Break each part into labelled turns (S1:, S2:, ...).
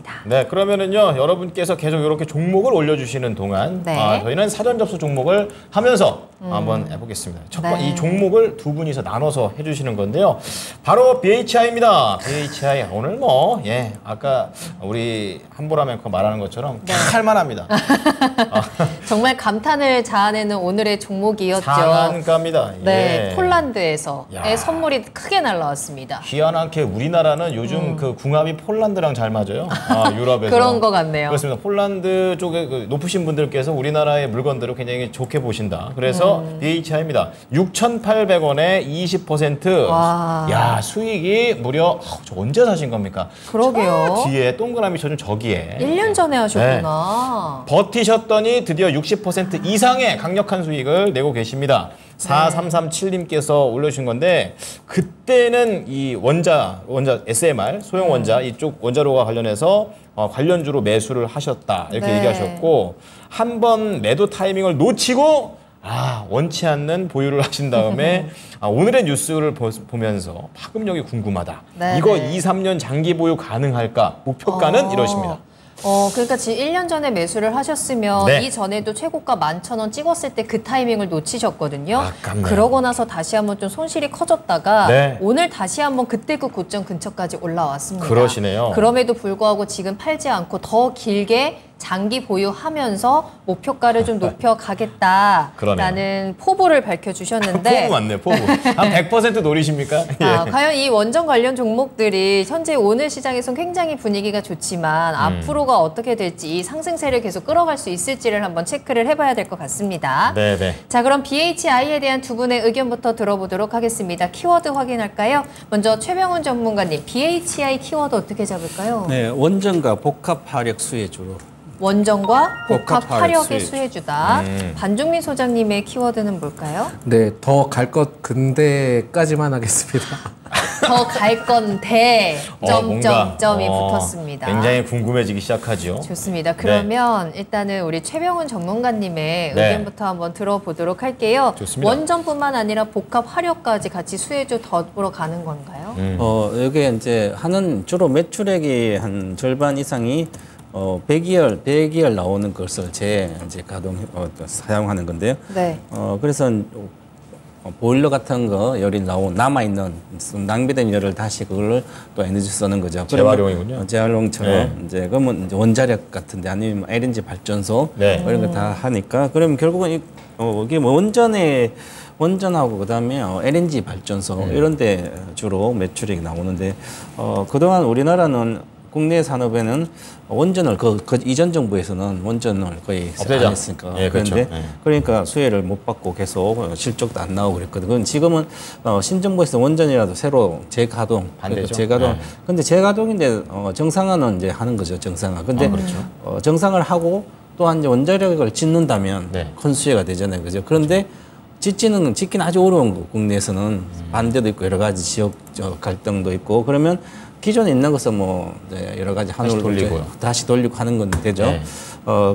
S1: 하겠습니다.
S2: 네, 그러면은요, 여러분께서 계속 이렇게 종목을 올려주시는 동안
S1: 네.
S2: 저희는 사전 접수 종목을 하면서 한번 해보겠습니다.
S1: 네.
S2: 이 종목을 두 분이서 나눠서 해주시는 건데요. 바로 BHI입니다. BHI 오늘 아까 우리 한보라 앵커 말하는 것처럼 할만합니다.
S1: 정말 감탄을 자아내는 오늘의 종목이었죠.
S2: 상한가입니다.
S1: 네,
S2: 예.
S1: 폴란드에서의 선물이 크게 날라왔습니다.
S2: 희한하게 우리나라는 요즘 그 궁합이 폴란드랑 잘 맞아요. 유럽에서.
S1: 그런 것 같네요.
S2: 그렇습니다. 폴란드 쪽에 높으신 분들께서 우리나라의 물건들을 굉장히 좋게 보신다. 그래서 BHI입니다. 6,800원에 20%.
S1: 와.
S2: 야, 수익이 무려 저 언제 사신 겁니까?
S1: 그러게요.
S2: 저 뒤에 동그라미 쳐준 저기에.
S1: 1년 전에 하셨구나.
S2: 버티셨더니 드디어 60% 이상의 강력한 수익을 내고 계십니다. 4337님께서 올려주신 건데 그때는 이 원자 SMR 소형 원자 이쪽 원자로와 관련해서 관련주로 매수를 하셨다 이렇게 얘기하셨고 한 번 매도 타이밍을 놓치고 원치 않는 보유를 하신 다음에 오늘의 뉴스를 보면서 파급력이 궁금하다. 이거 2, 3년 장기 보유 가능할까? 목표가는 이러십니다.
S1: 그러니까 지금 1년 전에 매수를 하셨으면 이전에도 최고가 11,000원 찍었을 때 그 타이밍을 놓치셨거든요.
S2: 아깝네요.
S1: 그러고 나서 다시 한번 좀 손실이 커졌다가 오늘 다시 한번 그때 그 고점 근처까지 올라왔습니다.
S2: 그러시네요.
S1: 그럼에도 불구하고 지금 팔지 않고 더 길게 장기 보유하면서 목표가를 좀 높여가겠다라는 포부를 밝혀주셨는데
S2: 포부 맞네요, 포부. 한 100% 노리십니까?
S1: 과연 이 원전 관련 종목들이 현재 오늘 시장에선 굉장히 분위기가 좋지만 앞으로가 어떻게 될지 이 상승세를 계속 끌어갈 수 있을지를 한번 체크를 해봐야 될 것 같습니다.
S2: 네네.
S1: 자, 그럼 BHI에 대한 두 분의 의견부터 들어보도록 하겠습니다. 키워드 확인할까요? 먼저 최병훈 전문가님, BHI 키워드 어떻게 잡을까요?
S3: 네, 원전과 복합 화력 수혜주로.
S1: 원전과 복합 화력의
S3: 수혜주.
S1: 수혜주다. 반중민 소장님의 키워드는 뭘까요?
S4: 네, 더 갈 것 근데까지만 하겠습니다.
S1: 더 갈 건데 점점점이
S2: 뭔가,
S1: 붙었습니다.
S2: 굉장히 궁금해지기 시작하죠.
S1: 좋습니다. 그러면 일단은 우리 최병훈 전문가님의 의견부터 한번 들어보도록 할게요.
S2: 좋습니다.
S1: 원전뿐만 아니라 복합 화력까지 같이 수혜주 더불어 가는 건가요?
S3: 여기에 이제 주로 매출액이 한 절반 이상이 100이열 나오는 것을 이제 가동 사용하는 건데요.
S1: 네.
S3: 그래서 보일러 같은 거 열이 남아 있는 낭비된 열을 다시 그걸 또 에너지 쓰는 거죠.
S2: 재활용이군요.
S3: 재활용처럼 이제 그러면 이제 원자력 같은데 아니면 LNG 발전소 이런 거 다 하니까 그러면 결국은 이게 원전하고 그다음에 LNG 발전소 이런 데 주로 매출이 나오는데 그동안 우리나라는 국내 산업에는 원전을 이전 정부에서는 원전을 거의 안 했으니까 그런데 그러니까 수혜를 못 받고 계속 실적도 안 나오고 그랬거든. 그건 지금은 신정부에서 원전이라도 새로 재가동
S2: 반대죠.
S3: 근데 재가동인데 정상화는 이제 하는 거죠. 정상화. 근데 정상을 하고 또한 이제 원자력을 짓는다면 큰 수혜가 되잖아요. 그죠? 그런데 짓기는 아주 어려운 거. 국내에서는 반대도 있고 여러 가지 지역 갈등도 있고 그러면 기존에 있는 것은 여러 가지 다시 돌리고 하는 건 되죠.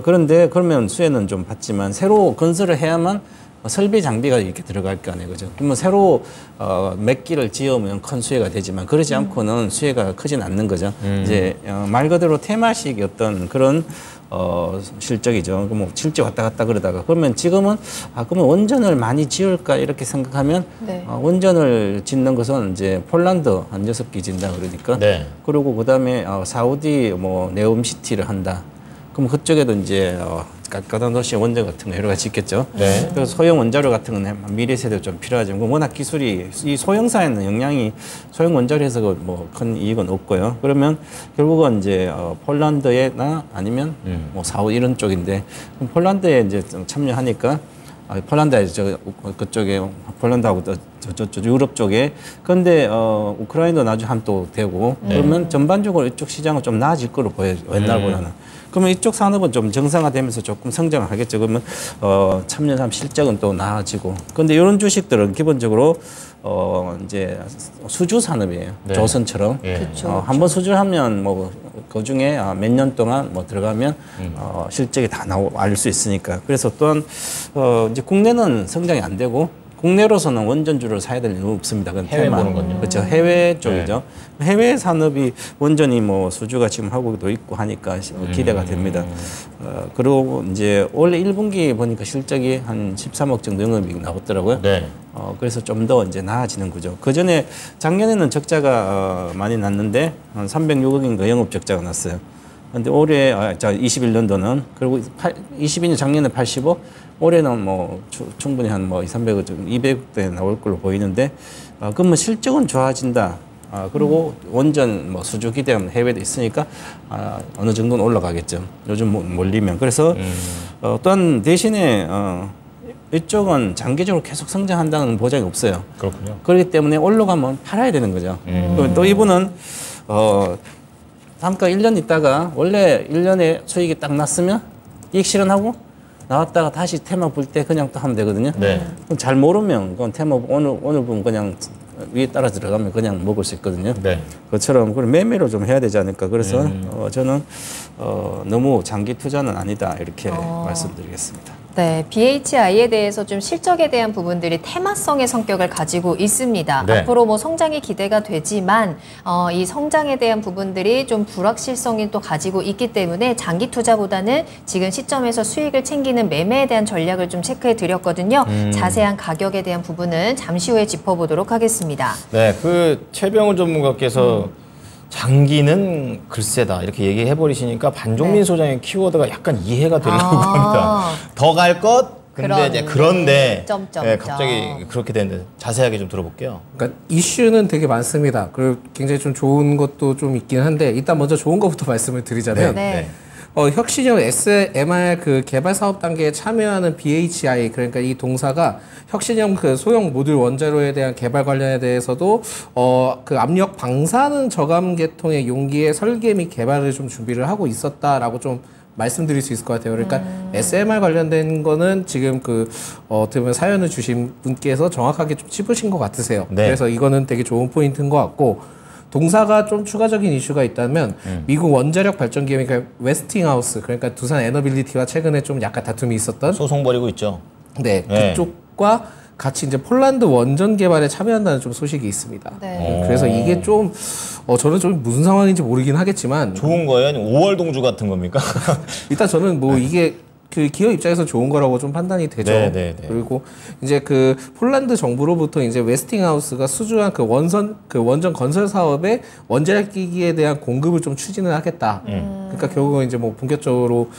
S3: 그런데 그러면 수혜는 좀 받지만 새로 건설을 해야만 설비 장비가 이렇게 들어갈 거 아니에요. 그죠? 그러면 새로 몇 기를 지으면 큰 수혜가 되지만 그러지 않고는 수혜가 크진 않는 거죠. 이제 말 그대로 테마식 어떤 그런 실적이죠. 뭐 실적 왔다 갔다 그러다가 그러면 지금은 그러면 원전을 많이 지을까 이렇게 생각하면 원전을 짓는 것은 이제 폴란드 한 6기 짓는다 그러니까 그리고 그다음에 사우디 네옴시티를 한다. 그럼 그쪽에도 이제 가까운 도시 원전 같은 거 여러 가지 있겠죠. 그래서 소형 원자로 같은 건 미래 세대 좀 필요하죠. 워낙 기술이 이 소형사에는 영향이 소형 원자로에서 큰 이익은 없고요. 그러면 결국은 이제 폴란드에나 아니면 사우디 이런 쪽인데 폴란드에 이제 참여하니까 폴란드에 그쪽에 폴란드하고 저 유럽 쪽에 그런데 우크라이나도 나중에 또 되고 그러면 전반적으로 이쪽 시장은 좀 나아질 거로 보여요. 옛날보다는. 그러면 이쪽 산업은 좀 정상화되면서 조금 성장을 하겠죠. 그러면 참여한 실적은 또 나아지고. 그런데 이런 주식들은 기본적으로 이제 수주 산업이에요. 조선처럼. 한번 수주하면 그 중에 몇 년 동안 들어가면 실적이 다 알 수 있으니까. 그래서 또한 이제 국내는 성장이 안 되고 국내로서는 원전주를 사야 될 이유는 없습니다. 그건
S2: 해외 보는 건요.
S3: 그렇죠. 해외 쪽이죠. 해외 산업이 원전이 뭐 수주가 지금 하고도 있고 하니까 기대가 됩니다. 그리고 이제 올해 1분기 보니까 실적이 한 13억 정도 영업이익 나왔더라고요.
S2: 네.
S3: 그래서 좀 더 이제 나아지는 구조. 그 전에 작년에는 적자가 많이 났는데 한 306억인가 영업 적자가 났어요. 근데 올해 21년도는 그리고 22년 작년에 80억, 올해는 뭐 충분히 한 뭐 300억 정도, 200억대 나올 걸로 보이는데 그러면 실적은 좋아진다. 그리고 원전 뭐 수주 기대하면 해외도 있으니까 어느 정도는 올라가겠죠. 요즘 몰리면. 그래서 또한 대신에 이쪽은 장기적으로 계속 성장한다는 보장이 없어요.
S2: 그렇군요.
S3: 그렇기 때문에 올라가면 팔아야 되는 거죠. 그럼 또 이분은 잠깐 1년 있다가 원래 1년에 수익이 딱 났으면 이익 실현하고 나왔다가 다시 테마 볼 때 그냥 또 하면 되거든요.
S2: 네.
S3: 그럼 잘 모르면 그건 테마 오늘 보면 그냥 위에 따라 들어가면 그냥 먹을 수 있거든요.
S2: 네.
S3: 그처럼 그런 매매로 좀 해야 되지 않을까. 그래서 저는 너무 장기 투자는 아니다 이렇게 말씀드리겠습니다.
S1: 네, BHI에 대해서 좀 실적에 대한 부분들이 테마성의 성격을 가지고 있습니다.
S2: 네.
S1: 앞으로 뭐 성장이 기대가 되지만 이 성장에 대한 부분들이 좀 불확실성이 또 가지고 있기 때문에 장기 투자보다는 지금 시점에서 수익을 챙기는 매매에 대한 전략을 좀 체크해 드렸거든요. 자세한 가격에 대한 부분은 잠시 후에 짚어보도록 하겠습니다.
S2: 네, 그 최병훈 전문가께서 장기는 글쎄다 이렇게 얘기해 버리시니까 반종민
S1: 네.
S2: 소장의 키워드가 약간 이해가 되려고 합니다. 더 갈 것. 근데 이제 그런데 네, 갑자기 그렇게 되는데 자세하게 좀 들어볼게요.
S4: 그러니까 이슈는 되게 많습니다. 그리고 굉장히 좀 좋은 것도 좀 있긴 한데 일단 먼저 좋은 것부터 말씀을 드리자면
S1: 네.
S4: 혁신형 SMR 그 개발 사업 단계에 참여하는 BHI 그러니까 이 동사가 혁신형 그 소형 모듈 원자로에 대한 개발 관련에 대해서도 그 압력 방사능 저감 계통의 용기의 설계 및 개발을 좀 준비를 하고 있었다라고 좀 말씀드릴 수 있을 것 같아요. 그러니까 SMR 관련된 거는 지금 어떻게 보면 사연을 주신 분께서 정확하게 좀 짚으신 것 같으세요.
S2: 네.
S4: 그래서 이거는 되게 좋은 포인트인 것 같고 동사가 좀 추가적인 이슈가 있다면 미국 원자력 발전 기업 그러니까 웨스팅하우스 그러니까 두산 에너빌리티와 최근에 좀 약간 다툼이 있었던
S2: 소송 벌이고 있죠.
S4: 네, 그쪽과 같이 이제 폴란드 원전 개발에 참여한다는 좀 소식이 있습니다.
S1: 네.
S4: 그래서 이게 좀 저는 좀 무슨 상황인지 모르긴 하겠지만
S2: 좋은 거예요? 아니면 5월 동주 같은 겁니까?
S4: 일단 저는 뭐 이게 그 기업 입장에서 좋은 거라고 좀 판단이 되죠.
S2: 네.
S4: 그리고 이제 그 폴란드 정부로부터 이제 웨스팅하우스가 수주한 그 원전 건설 사업에 원자력 기기에 대한 공급을 좀 추진을 하겠다. 그러니까 결국은 이제 뭐 본격적으로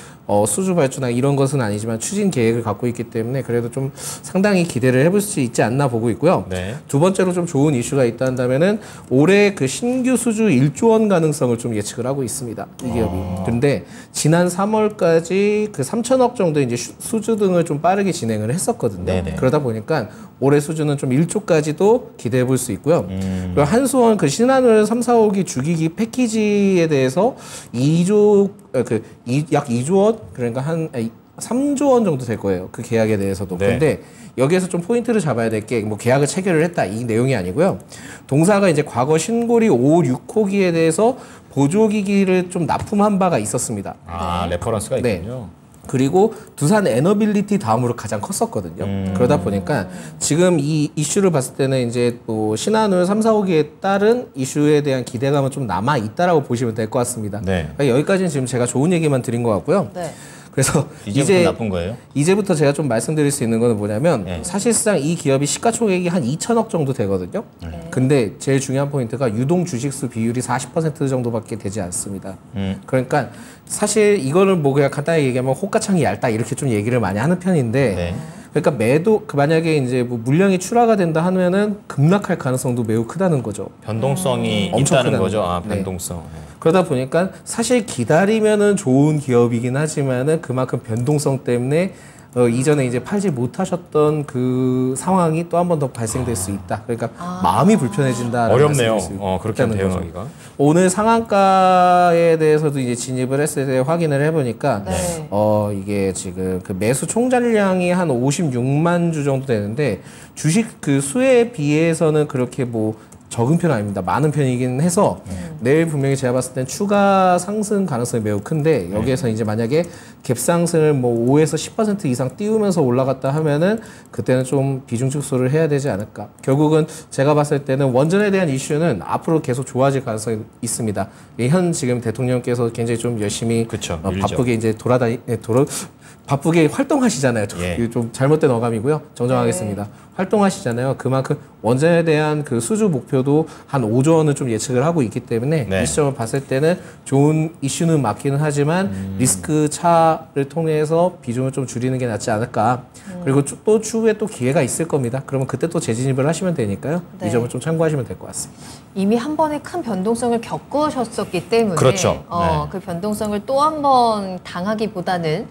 S4: 수주 발주나 이런 것은 아니지만 추진 계획을 갖고 있기 때문에 그래도 좀 상당히 기대를 해볼 수 있지 않나 보고 있고요.
S2: 네.
S4: 두 번째로 좀 좋은 이슈가 있다 한다면은 올해 그 신규 수주 1조 원 가능성을 좀 예측을 하고 있습니다. 이 기업이. 근데 지난 3월까지 그 3천억 정도 이제 수주 등을 좀 빠르게 진행을 했었거든요.
S2: 네네.
S4: 그러다 보니까 올해 수주는 좀 1조까지도 기대해 볼 수 있고요. 그리고 한수원 그 신한울 3, 4호기 주기기 패키지에 대해서 약 2조 원 그러니까 한 3조 원 정도 될 거예요. 그 계약에 대해서도.
S2: 네.
S4: 근데 여기에서 좀 포인트를 잡아야 될 게 뭐 계약을 체결을 했다 이 내용이 아니고요. 동사가 이제 과거 신고리 5, 6호기에 대해서 보조기기를 좀 납품한 바가 있었습니다.
S2: 레퍼런스가 있군요.
S4: 그리고 두산 에너빌리티 다음으로 가장 컸었거든요. 그러다 보니까 지금 이 이슈를 봤을 때는 이제 뭐 신한울 3, 4호기에 따른 이슈에 대한 기대감은 좀 남아 있다라고 보시면 될 것 같습니다.
S2: 네.
S4: 그러니까 여기까지는 지금 제가 좋은 얘기만 드린 것 같고요.
S1: 네.
S4: 그래서
S2: 이제부터 나쁜 거예요?
S4: 이제부터 제가 좀 말씀드릴 수 있는 거는 뭐냐면
S2: 네.
S4: 사실상 이 기업이 시가총액이 한 2천억 정도 되거든요. 근데 제일 중요한 포인트가 유동 주식수 비율이 40% 정도밖에 되지 않습니다. 그러니까 사실 이거를 뭐 그냥 간단히 얘기하면 호가창이 얇다 이렇게 좀 얘기를 많이 하는 편인데
S2: 네.
S4: 그러니까 만약에 이제 뭐 물량이 출하가 된다 하면은 급락할 가능성도 매우 크다는 거죠.
S2: 변동성이
S4: 엄청
S2: 있다는
S4: 크다는
S2: 거죠.
S4: 거죠. 네.
S2: 변동성.
S4: 그러다 보니까 사실 기다리면은 좋은 기업이긴 하지만은 그만큼 변동성 때문에 이전에 이제 팔지 못하셨던 그 상황이 또 한 번 더 발생될 수 있다. 그러니까 마음이 불편해진다.
S2: 어렵네요. 그렇게 대응하기가.
S4: 오늘 상한가에 대해서도 이제 진입을 했을 때 확인을 해보니까
S1: 네.
S4: 이게 지금 그 매수 총잔량이 한 56만 주 정도 되는데 주식 그 수에 비해서는 그렇게 뭐 적은 편은 아닙니다. 많은 편이긴 해서 내일 분명히 제가 봤을 땐 추가 상승 가능성이 매우 큰데 여기에서 이제 만약에 갭 상승을 뭐 5에서 10% 이상 띄우면서 올라갔다 하면은 그때는 좀 비중 축소를 해야 되지 않을까. 결국은 제가 봤을 때는 원전에 대한 이슈는 앞으로 계속 좋아질 가능성이 있습니다. 현 지금 대통령께서 굉장히 좀 열심히
S2: 그쵸,
S4: 바쁘게 이제 바쁘게 활동하시잖아요.
S2: 예.
S4: 좀 잘못된 어감이고요. 정정하겠습니다. 활동하시잖아요. 그만큼 원전에 대한 그 수주 목표도 한 5조 원은 좀 예측을 하고 있기 때문에
S2: 네.
S4: 이 시점을 봤을 때는 좋은 이슈는 맞기는 하지만 리스크 차를 통해서 비중을 좀 줄이는 게 낫지 않을까. 그리고 또 추후에 또 기회가 있을 겁니다. 그러면 그때 또 재진입을 하시면 되니까요.
S1: 네.
S4: 이 점을 좀 참고하시면 될 것 같습니다.
S1: 이미 한 번에 큰 변동성을 겪으셨었기 때문에
S2: 그렇죠. 네.
S1: 그 변동성을 또 한 번 당하기보다는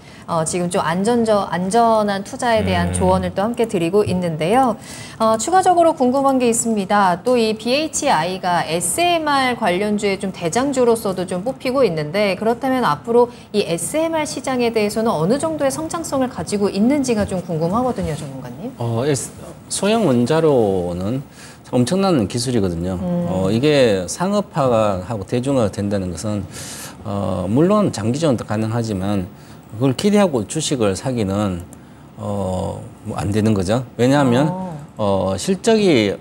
S1: 지금 좀 안전한 투자에 대한 조언을 또 함께 드리고 있는데요. 추가적으로 궁금한 게 있습니다. 또 이 BHI가 SMR 관련주의 좀 대장주로서도 좀 뽑히고 있는데 그렇다면 앞으로 이 SMR 시장에 대해서는 어느 정도의 성장성을 가지고 있는지가 좀 궁금하거든요, 전문가님.
S3: 소형 원자로는 엄청난 기술이거든요. 이게 상업화가 하고 대중화가 된다는 것은 물론 장기적으로 가능하지만 그걸 기대하고 주식을 사기는 뭐 안 되는 거죠. 왜냐하면 실적이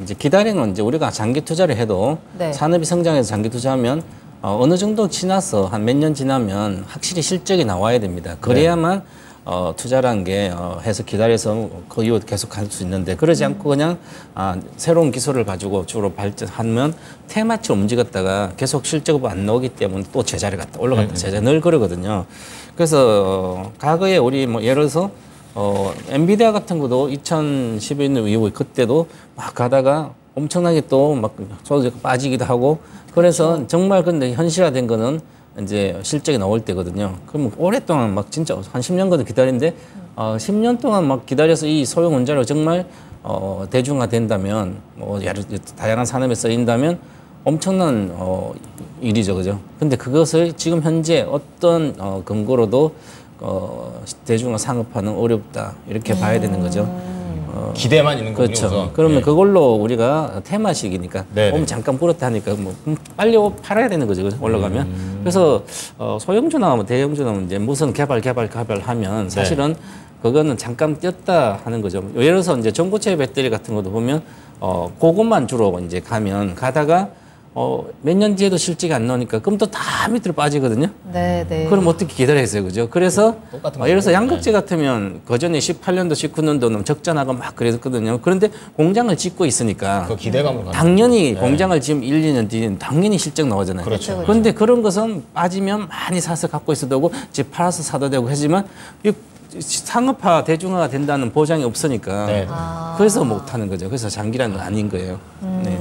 S3: 이제 기다리는 이제 우리가 장기 투자를 해도
S1: 네.
S3: 산업이 성장해서 장기 투자하면 어느 정도 지나서 한 몇 년 지나면 확실히 실적이 나와야 됩니다. 그래야만 투자라는 게 해서 기다려서 그 이후 계속 갈 수 있는데 그러지 않고 그냥 새로운 기술을 가지고 주로 발전하면 테마치로 움직였다가 계속 실적이 안 나오기 때문에 또 제자리 갔다 올라갔다 제자리 늘 그러거든요. 그래서 과거에 우리 뭐 예를 들어서 엔비디아 같은 것도 2011년 이후 그때도 막 가다가 엄청나게 또 막 소득이 빠지기도 하고 그래서 그렇죠. 정말 근데 현실화된 거는 이제 실적이 나올 때거든요. 그럼 오랫동안 막 진짜 한 10년간 기다리는데 10년 동안 막 기다려서 이 소형 원자로 정말 대중화된다면 뭐 다양한 산업에 쓰인다면 엄청난 일이죠, 그죠? 근데 그것을 지금 현재 어떤 근거로도 대중화 상업화는 어렵다 이렇게 봐야 되는 거죠.
S2: 기대만 있는 거군요.
S3: 그렇죠.
S2: 우선.
S3: 그러면
S2: 네.
S3: 그걸로 우리가 테마식이니까
S2: 네네.
S3: 잠깐 뿌렸다 하니까 뭐 빨리 팔아야 되는 거죠. 올라가면. 그래서 소형주나 뭐 대형주나 이제 무슨 개발하면 사실은 그거는 잠깐 뛰었다 하는 거죠. 예를 들어서 이제 전고체 배터리 같은 것도 보면 그것만 주로 이제 가다가 몇 년 뒤에도 실적이 안 나오니까 그럼 또 다 밑으로 빠지거든요.
S1: 네, 네.
S3: 그럼 어떻게 기다려야겠어요, 그죠? 그래서 예를 들어서 양극재
S2: 네.
S3: 같으면 그전에 18년도, 19년도는 적자 나고 막 그랬거든요. 그런데 공장을 짓고 있으니까
S2: 그 기대감을
S3: 당연히 공장을 지금 1, 2년 뒤는 당연히 실적 나오잖아요.
S2: 그렇죠.
S3: 그런데 그런 것은 빠지면 많이 사서 갖고 있어도 되고 집 팔아서 사도 되고 하지만 이 상업화, 대중화가 된다는 보장이 없으니까
S2: 네.
S3: 그래서 못하는 거죠. 그래서 장기라는 건 아닌 거예요. 네.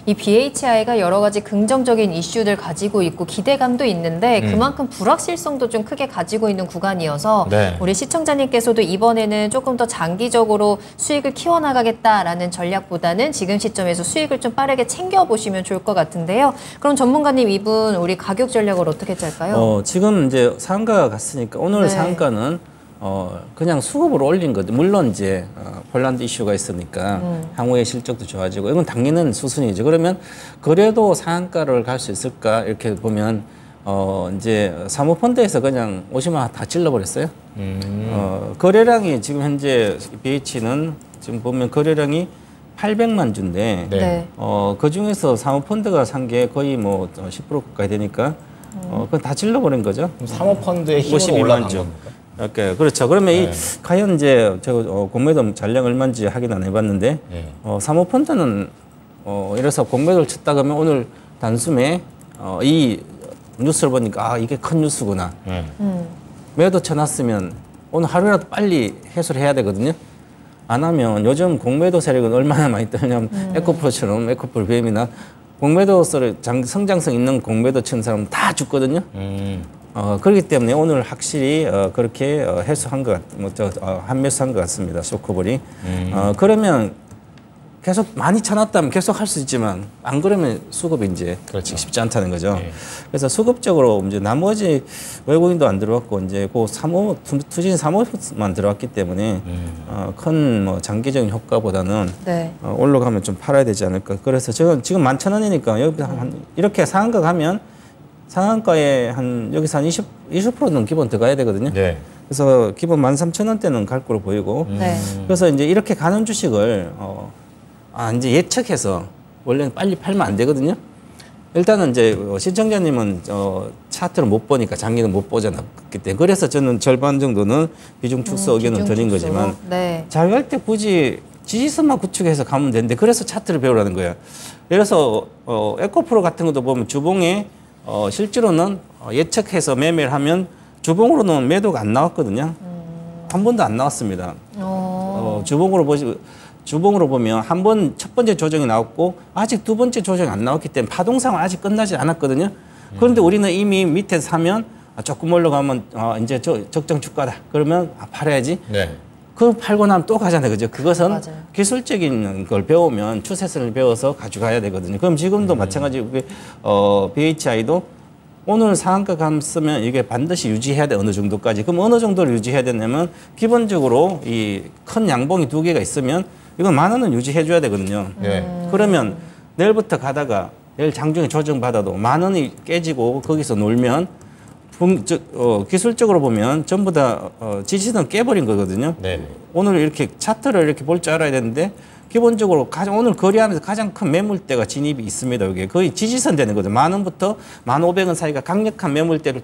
S1: 이 BHI가 여러 가지 긍정적인 이슈들 가지고 있고 기대감도 있는데 그만큼 불확실성도 좀 크게 가지고 있는 구간이어서
S2: 네.
S1: 우리 시청자님께서도 이번에는 조금 더 장기적으로 수익을 키워나가겠다라는 전략보다는 지금 시점에서 수익을 좀 빠르게 챙겨보시면 좋을 것 같은데요. 그럼 전문가님 이분 우리 가격 전략을 어떻게 짤까요?
S3: 지금 이제 상한가가 갔으니까 오늘
S1: 네.
S3: 상한가는 그냥 수급으로 올린 거죠. 물론 이제 폴란드 이슈가 있으니까 향후의 실적도 좋아지고 이건 당연한 수순이죠. 그러면 그래도 상한가를 갈 수 있을까 이렇게 보면 이제 사모펀드에서 그냥 50만 원 다 찔러버렸어요. 거래량이 지금 현재 BH는 지금 보면 거래량이 800만 주인데
S1: 네.
S3: 그 중에서 사모펀드가 산 게 거의 뭐 10% 가까이 되니까 그건 다 찔러버린 거죠.
S2: 사모펀드의 힘으로
S3: 52만
S2: 올라간
S3: 주.
S2: 겁니까?
S3: 오케이. 그렇죠. 그러면 과연 이제 공매도 잔량 얼마인지 확인 안 해봤는데 사모펀드는 이래서 공매도를 쳤다 그러면 오늘 단숨에 이 뉴스를 보니까 이게 큰 뉴스구나. 매도 쳐놨으면 오늘 하루라도 빨리 해소를 해야 되거든요. 안 하면 요즘 공매도 세력은 얼마나 많이 뜨냐면 에코프로처럼 에코프로 BM이나 공매도를 성장성 있는 공매도 친 사람은 다 죽거든요. 그렇기 때문에 오늘 확실히 그렇게 해소한 것 함매수한 것 같습니다. 쇼커볼이. 그러면 계속 많이 쳐놨다면 계속 할 수 있지만 안 그러면 수급이 이제
S2: 그렇죠.
S3: 쉽지 않다는 거죠.
S2: 네.
S3: 그래서 수급적으로 이제 나머지 외국인도 안 들어왔고 이제 그 투신 3호만 들어왔기 때문에 큰 뭐 장기적인 효과보다는
S1: 네.
S3: 올라가면 좀 팔아야 되지 않을까. 그래서 지금 11,000원이니까 여기 이렇게 상한가 가면 상한가에 여기서 한 20%는 기본 들어가야 되거든요.
S2: 네.
S3: 그래서 기본 13,000원대는 갈 거로 보이고
S1: 네.
S3: 그래서 이제 이렇게 가는 주식을 이제 예측해서 원래는 빨리 팔면 안 되거든요. 일단은 이제 시청자님은 차트를 못 보니까 장기는 못 보잖아. 그때 그래서 저는 절반 정도는 비중 축소 의견을 드린 거지만
S1: 네.
S3: 잘 갈 때 굳이 지지선만 구축해서 가면 되는데 그래서 차트를 배우라는 거예요. 예를 들어서 에코프로 같은 것도 보면 주봉에 실제로는 예측해서 매매를 하면 주봉으로는 매도가 안 나왔거든요. 한 번도 안 나왔습니다. 주봉으로 보면 한 번 첫 번째 조정이 나왔고 아직 두 번째 조정이 안 나왔기 때문에 파동상은 아직 끝나지 않았거든요. 그런데 우리는 이미 밑에 사면 조금 올라가면 이제 적정 주가다. 그러면 팔아야지.
S2: 네.
S3: 그거 팔고 나면 또 가잖아요. 그죠? 그것은
S1: 맞아요.
S3: 기술적인 걸 배우면 추세선을 배워서 가져가야 되거든요. 그럼 지금도 마찬가지고 BHI도 오늘 상한가 감쓰면 이게 반드시 유지해야 돼. 어느 정도까지. 그럼 어느 정도를 유지해야 되냐면 기본적으로 이 큰 양봉이 두 개가 있으면 이건 10,000원은 유지해 줘야 되거든요.
S2: 네.
S3: 그러면 내일부터 가다가 내일 장중에 조정받아도 10,000원이 깨지고 거기서 놀면 기술적으로 보면 전부 다 지지선 깨버린 거거든요.
S2: 네.
S3: 오늘 이렇게 차트를 이렇게 볼 줄 알아야 되는데 기본적으로 오늘 거래하면서 가장 큰 매물대가 진입이 있습니다. 여기 거의 지지선 되는 거죠. 10,000원부터 15,000원 사이가 강력한 매물대를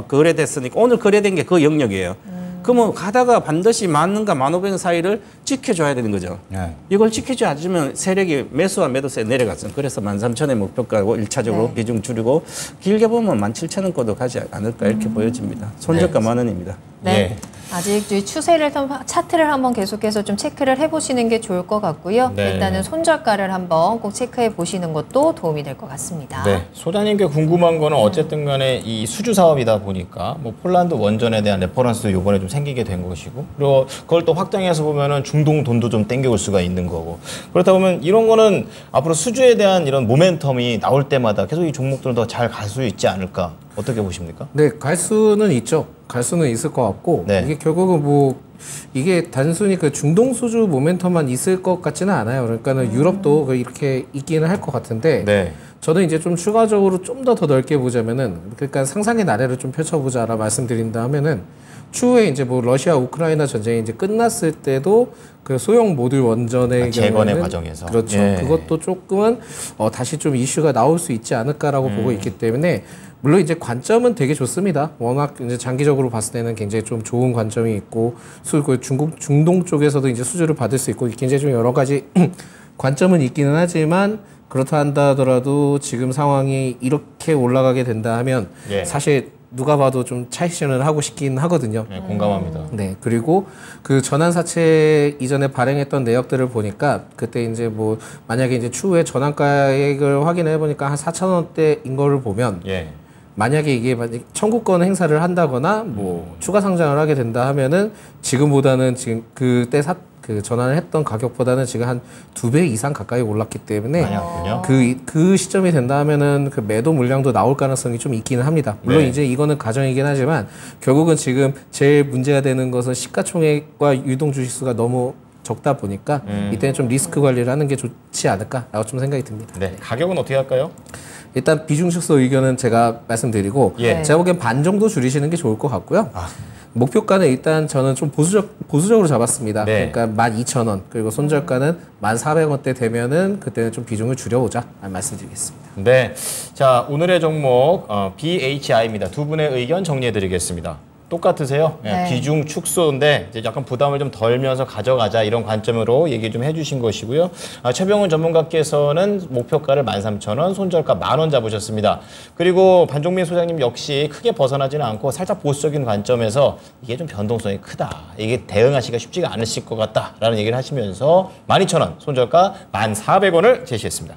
S3: 거래됐으니까 오늘 거래된 게 그 영역이에요. 그러면 가다가 반드시 10,000원과 15,000원 사이를 지켜줘야 되는 거죠.
S2: 네.
S3: 이걸 지켜주지 않으면 세력이 매수와 매도세에 내려갔어요. 그래서 13,000원의 목표가고 1차적으로
S1: 네.
S3: 비중 줄이고 길게 보면 17,000원권도 가지 않을까 이렇게 보여집니다. 손절가 10,000원입니다.
S1: 네.
S2: 예.
S1: 아직 추세를 차트를 한번 계속해서 좀 체크를 해보시는 게 좋을 것 같고요.
S2: 네.
S1: 일단은 손절가를 한번 꼭 체크해 보시는 것도 도움이 될 것 같습니다.
S2: 네. 소장님께 궁금한 거는 어쨌든 간에 이 수주 사업이다 보니까 뭐 폴란드 원전에 대한 레퍼런스도 이번에 좀 생기게 된 것이고 그리고 그걸 또 확장해서 보면은 중동 돈도 좀 땡겨올 수가 있는 거고 그렇다 보면 이런 거는 앞으로 수주에 대한 이런 모멘텀이 나올 때마다 계속 이 종목들은 더 잘 갈 수 있지 않을까 어떻게 보십니까?
S4: 네, 갈 수는 있죠. 갈 수는 있을 것 같고
S2: 네.
S4: 이게 결국은 뭐 이게 단순히 그 중동 수주 모멘텀만 있을 것 같지는 않아요. 그러니까는 유럽도 이렇게 있기는 할 것 같은데
S2: 네.
S4: 저는 이제 좀 추가적으로 좀 더 넓게 보자면은 그러니까 상상의 나래를 좀 펼쳐보자라 말씀드린다 하면은 추후에 이제 뭐 러시아 우크라이나 전쟁이 이제 끝났을 때도 그 소형 모듈 원전의
S2: 재건의
S4: 경우에는
S2: 과정에서
S4: 그렇죠.
S2: 예.
S4: 그것도 조금은 다시 좀 이슈가 나올 수 있지 않을까라고 보고 있기 때문에 물론 이제 관점은 되게 좋습니다. 워낙 이제 장기적으로 봤을 때는 굉장히 좀 좋은 관점이 있고 그 중동 쪽에서도 이제 수주를 받을 수 있고 굉장히 좀 여러 가지 관점은 있기는 하지만 그렇다 한다 하더라도 지금 상황이 이렇게 올라가게 된다 하면
S2: 예.
S4: 사실 누가 봐도 좀 차익실현을 하고 싶긴 하거든요.
S2: 네, 공감합니다.
S4: 네, 그리고 그 전환사채 이전에 발행했던 내역들을 보니까 그때 이제 뭐 만약에 이제 추후에 전환가액을 확인해 보니까 한 4,000원대인 거를 보면
S2: 예.
S4: 만약에 이게 청구권 행사를 한다거나 뭐 추가 상장을 하게 된다 하면은 지금보다는 지금 그때 그 전환을 했던 가격보다는 지금 한 2배 이상 가까이 올랐기 때문에
S2: 많이 왔군요.
S4: 그 시점이 된다 하면은 그 매도 물량도 나올 가능성이 좀 있기는 합니다. 물론
S2: 네.
S4: 이제 이거는 가정이긴 하지만 결국은 지금 제일 문제가 되는 것은 시가총액과 유동 주식수가 너무 적다 보니까 이때는 좀 리스크 관리를 하는 게 좋지 않을까라고 좀 생각이 듭니다.
S2: 네. 가격은 어떻게 할까요?
S4: 일단 비중 축소 의견은 제가 말씀드리고
S2: 예.
S4: 제가 보기엔 반 정도 줄이시는 게 좋을 것 같고요. 목표가는 일단 저는 좀 보수적으로 잡았습니다.
S2: 네.
S4: 그러니까 12,000원 그리고 손절가는 1,400원대 되면은 그때는 좀 비중을 줄여보자 말씀드리겠습니다.
S2: 네. 자, 오늘의 종목 BHI입니다. 두 분의 의견 정리해드리겠습니다. 똑같으세요?
S1: 네.
S2: 비중 축소인데 이제 약간 부담을 좀 덜면서 가져가자 이런 관점으로 얘기 좀 해주신 것이고요. 최병훈 전문가께서는 목표가를 13,000원, 손절가 10,000원 잡으셨습니다. 그리고 반종민 소장님 역시 크게 벗어나지는 않고 살짝 보수적인 관점에서 이게 좀 변동성이 크다. 이게 대응하시기가 쉽지가 않으실 것 같다라는 얘기를 하시면서 12,000원, 손절가 1,400원을 제시했습니다.